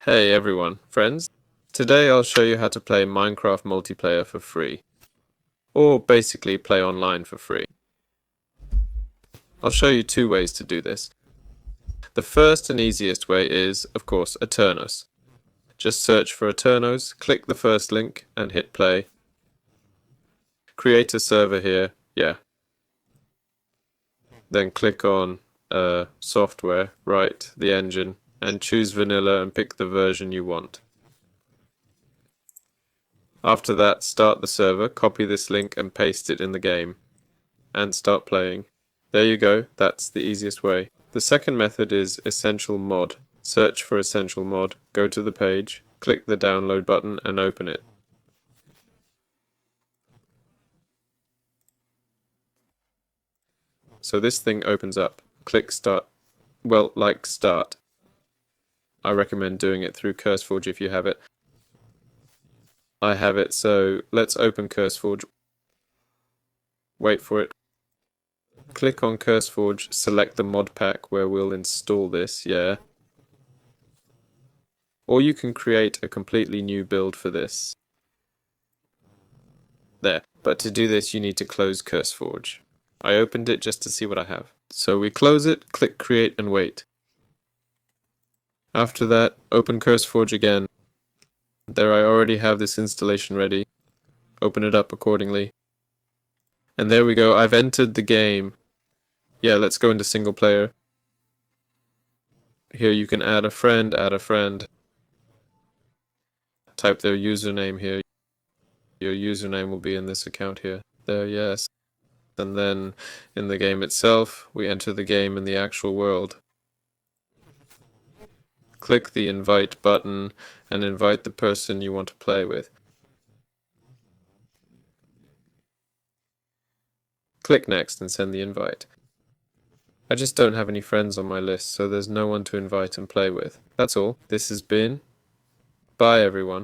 Hey everyone, friends. Today I'll show you how to play Minecraft multiplayer for free. Or basically play online for free. I'll show you two ways to do this. The first and easiest way is, of course, Aternos. Just search for Aternos, click the first link and hit play. Create a server here, yeah. Then click on software, right, the engine, and choose vanilla and pick the version you want. After that, start the server, copy this link and paste it in the game, and start playing. There you go, that's the easiest way. The second method is Essential Mod. Search for Essential Mod, go to the page, click the download button and open it. So this thing opens up. Click Start. Well, like Start. I recommend doing it through CurseForge if you have it. I have it, so let's open CurseForge. Wait for it. Click on CurseForge, select the mod pack where we'll install this, yeah. Or you can create a completely new build for this. There. But to do this, you need to close CurseForge. I opened it just to see what I have. So we close it, click Create and wait. After that, open CurseForge again. There I already have this installation ready. Open it up accordingly. And there we go, I've entered the game. Yeah, let's go into single player. Here you can add a friend. Type their username here. Your username will be in this account here. There, yes. And then in the game itself, we enter the game in the actual world. Click the invite button and invite the person you want to play with. Click next and send the invite. I just don't have any friends on my list, so there's no one to invite and play with. That's all. This has been. Bye everyone.